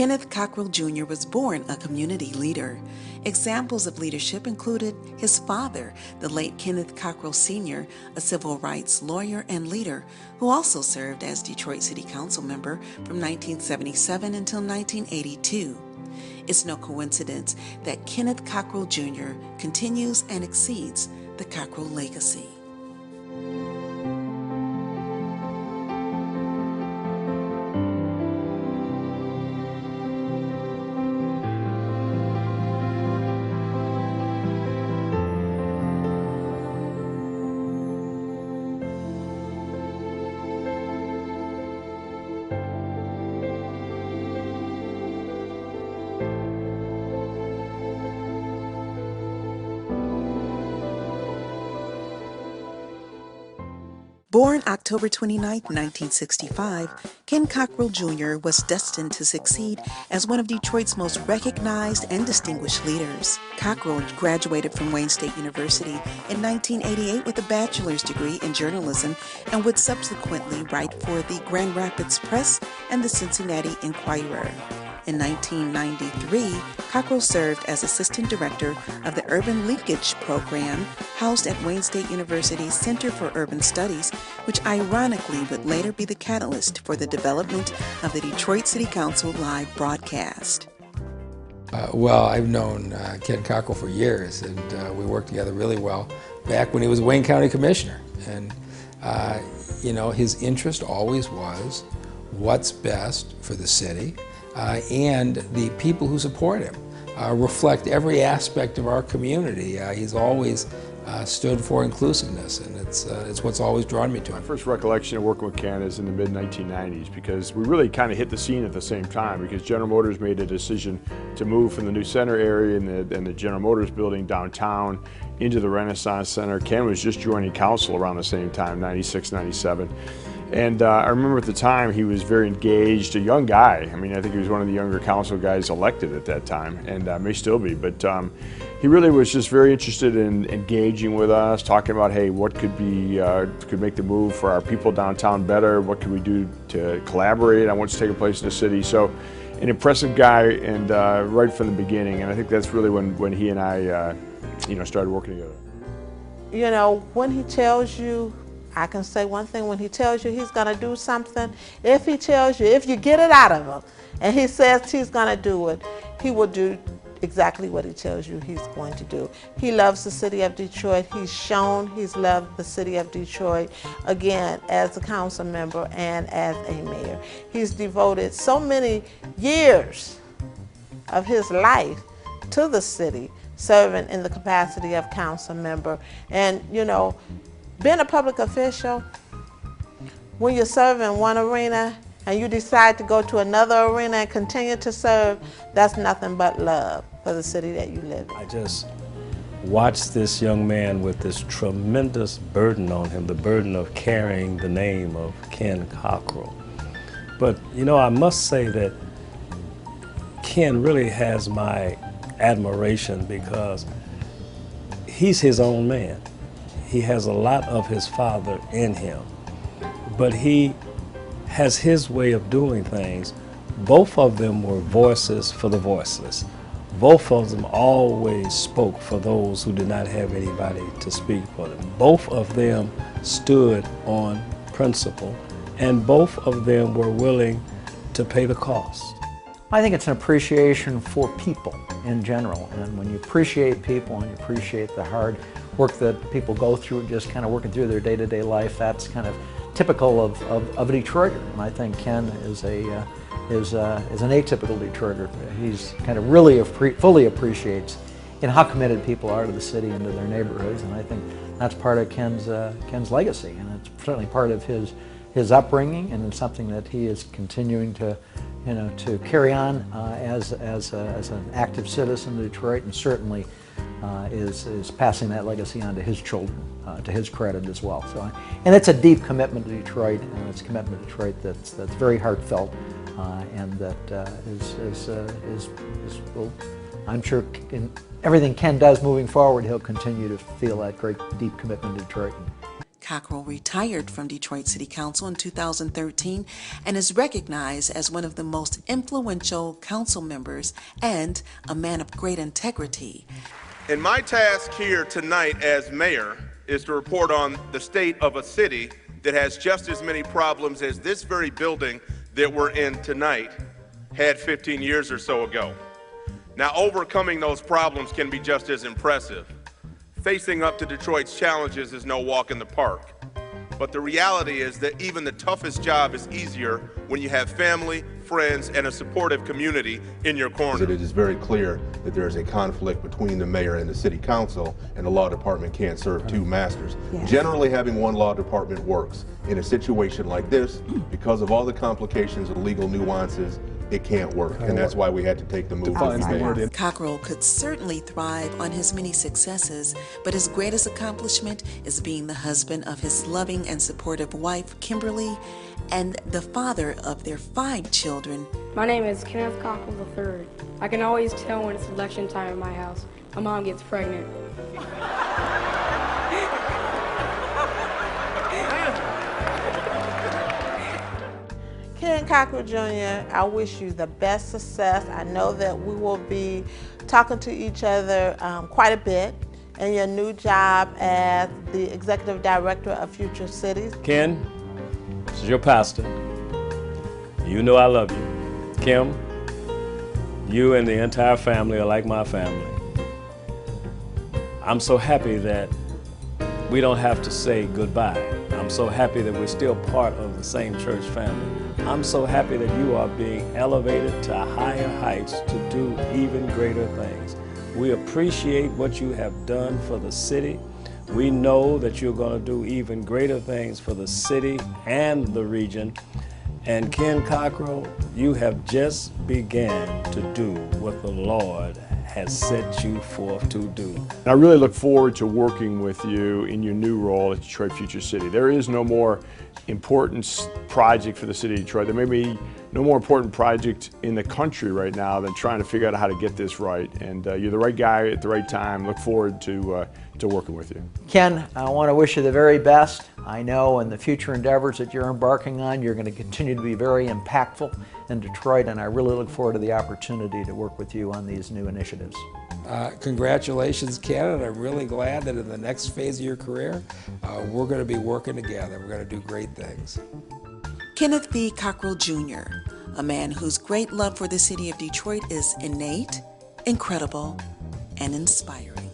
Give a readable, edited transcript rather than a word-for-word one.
Kenneth Cockrel Jr. was born a community leader. Examples of leadership included his father, the late Kenneth Cockrel Sr., a civil rights lawyer and leader who also served as Detroit City Council member from 1977 until 1982. It's no coincidence that Kenneth Cockrel Jr. continues and exceeds the Cockrel legacy. Born October 29, 1965, Ken Cockrel Jr. was destined to succeed as one of Detroit's most recognized and distinguished leaders. Cockrel graduated from Wayne State University in 1988 with a bachelor's degree in journalism and would subsequently write for the Grand Rapids Press and the Cincinnati Enquirer. In 1993, Cockrel served as Assistant Director of the Urban Linkage Program housed at Wayne State University's Center for Urban Studies, which ironically would later be the catalyst for the development of the Detroit City Council live broadcast. Well, I've known Ken Cockrel for years, and we worked together really well back when he was Wayne County Commissioner. And, you know, his interest always was what's best for the city. And the people who support him reflect every aspect of our community. He's always stood for inclusiveness, and it's what's always drawn me to him. My first recollection of working with Ken is in the mid-1990s, because we really kind of hit the scene at the same time, because General Motors made a decision to move from the new center area and the General Motors building downtown into the Renaissance Center. Ken was just joining council around the same time, 96, 97. And I remember at the time he was very engaged, a young guy. I mean, I think he was one of the younger council guys elected at that time, and may still be. But he really was just very interested in engaging with us, talking about, hey, what could make the move for our people downtown better? What could we do to collaborate on what's taking place in the city? So, an impressive guy, and right from the beginning. And I think that's really when he and I, you know, started working together. You know, when he tells you, I can say one thing, when he tells you he's going to do something, if he tells you, if you get it out of him, and he says he's going to do it, he will do exactly what he tells you he's going to do. He loves the city of Detroit. He's shown he's loved the city of Detroit, again, as a council member and as a mayor. He's devoted so many years of his life to the city, serving in the capacity of council member. And, you know, being a public official, when you serve in one arena and you decide to go to another arena and continue to serve, that's nothing but love for the city that you live in. I just watched this young man with this tremendous burden on him, the burden of carrying the name of Ken Cockrel. But, you know, I must say that Ken really has my admiration, because he's his own man. He has a lot of his father in him, but he has his way of doing things. Both of them were voices for the voiceless. Both of them always spoke for those who did not have anybody to speak for them. Both of them stood on principle, and both of them were willing to pay the cost. I think it's an appreciation for people in general, and when you appreciate people and you appreciate the hard work that people go through, just kind of working through their day-to-day life, that's kind of typical of a Detroiter. And I think Ken is an atypical Detroiter. He's kind of really fully appreciates how committed people are to the city and to their neighborhoods, and I think that's part of Ken's legacy, and it's certainly part of his upbringing, and it's something that he is continuing to carry on as an active citizen of Detroit, and certainly is passing that legacy on to his children, to his credit as well. So, and it's a deep commitment to Detroit, and it's a commitment to Detroit that's very heartfelt, and that well, I'm sure in everything Ken does moving forward, he'll continue to feel that great deep commitment to Detroit. Cockrel retired from Detroit City Council in 2013 and is recognized as one of the most influential council members and a man of great integrity. And my task here tonight as mayor is to report on the state of a city that has just as many problems as this very building that we're in tonight had 15 years or so ago. Now, overcoming those problems can be just as impressive. Facing up to Detroit's challenges is no walk in the park. But the reality is that even the toughest job is easier when you have family, friends, and a supportive community in your corner. It is very clear that there is a conflict between the mayor and the city council, and the law department can't serve two masters. Yes. Generally, having one law department works. In a situation like this, because of all the complications and legal nuances, it can't work, and that's why we had to take the move. Cockrel could certainly thrive on his many successes, but his greatest accomplishment is being the husband of his loving and supportive wife, Kimberly, and the father of their 5 children. My name is Kenneth Cockrel III. I can always tell when it's election time in my house. My mom gets pregnant. Ken Cockrel Jr., I wish you the best success. I know that we will be talking to each other quite a bit in your new job as the Executive Director of Future Cities. Ken, this is your pastor. You know I love you. Kim, you and the entire family are like my family. I'm so happy that we don't have to say goodbye. I'm so happy that we're still part of the same church family. I'm so happy that you are being elevated to higher heights to do even greater things. We appreciate what you have done for the city. We know that you're going to do even greater things for the city and the region. And Ken Cockrel, you have just began to do what the Lord has set you forth to do. I really look forward to working with you in your new role at Detroit Future City. There is no more important project for the city of Detroit. There may be no more important project in the country right now than trying to figure out how to get this right. And you're the right guy at the right time. Look forward to working with you. Ken, I want to wish you the very best. I know in the future endeavors that you're embarking on, you're going to continue to be very impactful in Detroit, and I really look forward to the opportunity to work with you on these new initiatives. Congratulations, Ken, and I'm really glad that in the next phase of your career, we're going to be working together. We're going to do great things. Kenneth B. Cockrel Jr., a man whose great love for the city of Detroit is innate, incredible, and inspiring.